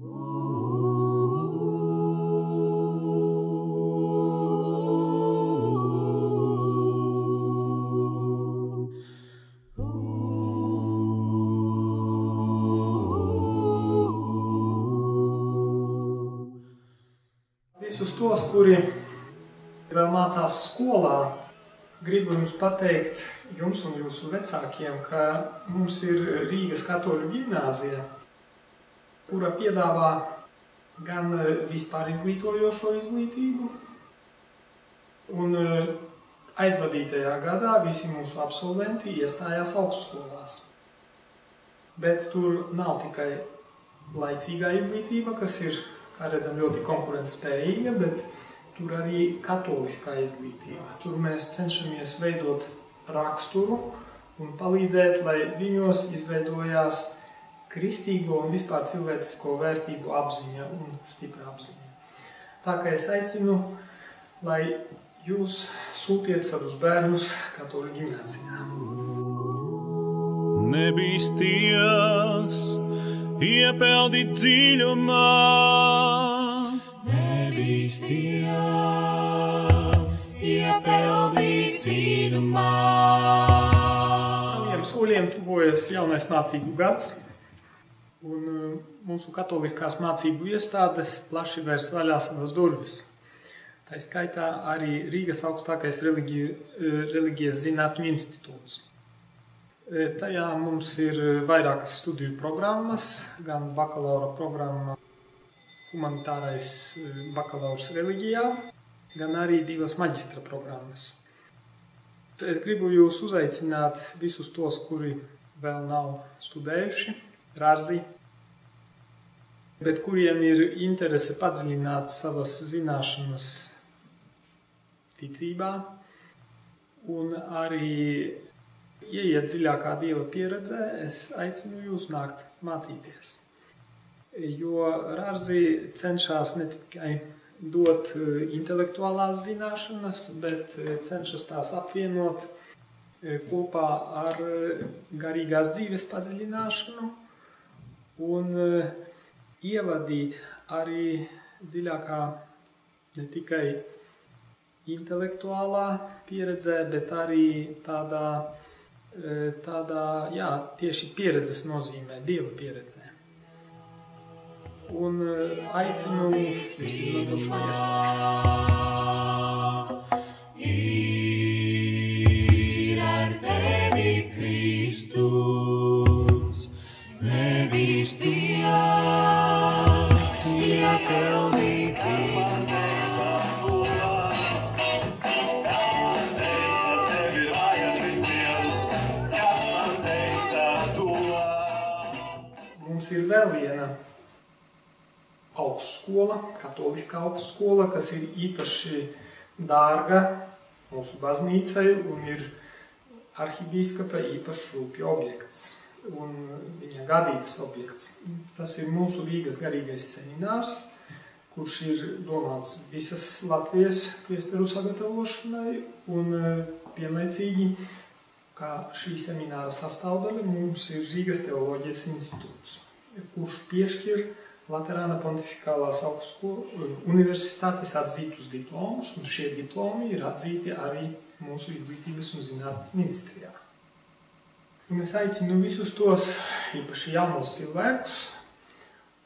Visus tos, kuri vēl mācās skolā, gribu jums pateikt, jums un jūsu vecākiem, ka mums ir Rīgas katoļu ģimnāzija, kura piedāvā gan vispār izglītojošo izglītību, un aizvadītajā gadā visi mūsu absolventi iestājās augstskolās. Bet tur nav tikai laicīgā izglītība, kas ir, kā redzam, ļoti konkurentspējīga, bet tur arī katoliskā izglītība. Tur mēs cenšamies veidot raksturu un palīdzēt, lai viņos izveidojās kristīgo un vispār cilvēcisko vērtību apziņa un stipra apziņa. Tā kā es aicinu, lai jūs sūtiet savus bērnus katoļu ģimnāzijā. Nebīsties iepeldīt dziļumā, nebīsties iepeldīt dziļumā. Saviem soļiem tuvojas jaunais mācību gads, un mūsu katoliskās mācību iestādes plaši vērs vaļā savas durvis. Tā skaitā arī Rīgas augstākais reliģijas zinātņu institūts. Tajā mums ir vairākas studiju programmas, gan bakalaura programma humanitārais bakalaurs reliģijā, gan arī 2 maģistra programmas. Es gribu jūs uzaicināt visus tos, kuri vēl nav studējuši Rārzī, bet kuriem ir interese padziļināt savas zināšanas ticībā un arī ieiet dziļākā Dieva pieredzē, es aicinu jūs nākt mācīties. Jo Rārzī cenšas ne tikai dot intelektuālās zināšanas, bet cenšas tās apvienot kopā ar garīgās dzīves padziļināšanu un ievadīt arī dziļākā ne tikai intelektuālā pieredzē, bet arī tādā tieši pieredzes nozīmē, Dieva pieredzē. Un aicinu jūs izmantot šo iespēju. Ir ar tevi Kristus, nebīsties iepeldīt dziļumā. Mums ir vēl viena augstskola, katoliskā augstskola, kas ir īpaši dārga mūsu baznīcai un ir arhibīskapa īpašs rūpju objekts un viņa gadības objekts. Tas ir mūsu Rīgas garīgais seminārs, kurš ir domāts visas Latvijas priesteru sagatavošanai un vienlaicīgi, kā šī semināra sastāvdaļa, mums ir Rīgas teoloģijas institūts, kurš piešķir Laterāna Pontifikālās universitātes atzītus diplomus, un šie diplomi ir atzīti arī mūsu izglītības un zinātnes ministrijā. Un es aicinu visus tos, īpaši jaunos cilvēkus,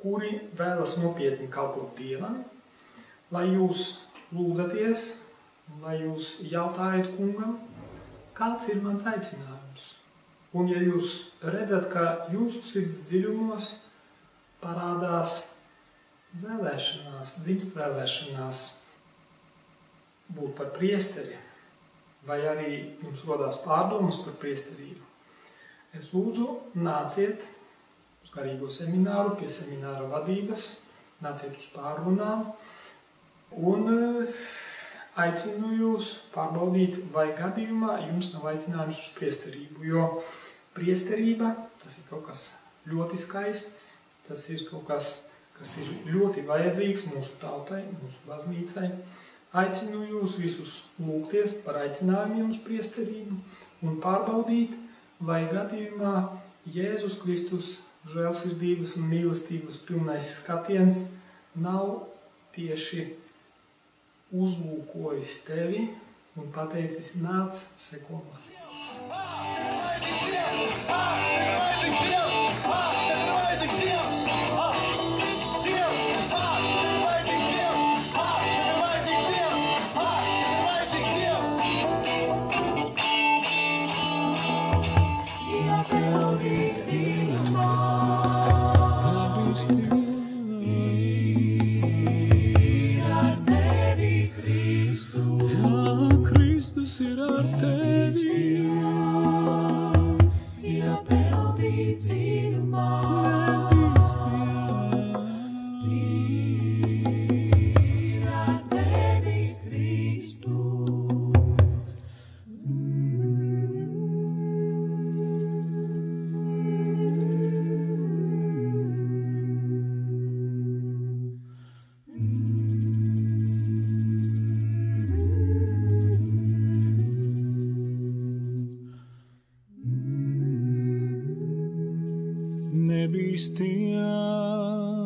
kuri vēlas nopietni kalpot Dievam, lai jūs lūdzaties, lai jūs jautājat kungam, kāds ir mans aicinājums. Un ja jūs redzat, ka jūsu sirds dziļumos parādās vēlēšanās, dzimst vēlēšanās būt par priesteri, vai arī jums rodās pārdomas par priesterību, es lūdzu nāciet uz garīgo semināru, pie semināra vadības, nāciet uz pārrunām un aicinu jūs pārbaudīt, vai gadījumā jums nav aicinājums uz priesterību, jo priesterība, tas ir kaut kas ļoti skaists, tas ir kaut kas, kas ir ļoti vajadzīgs mūsu tautai, mūsu baznīcai. Aicinu jūs visus lūgties par aicinājumiem uz priesterību un pārbaudīt, vai gadījumā Jēzus Kristus žēlsirdības un mīlestības pilnais skatiens nav tieši uzlūkojis tevi un pateicis, nāc, seko man. Kristus ir ar tevi, ja peldi dziļumā. Ir ar tevi Kristus. Nebīsties.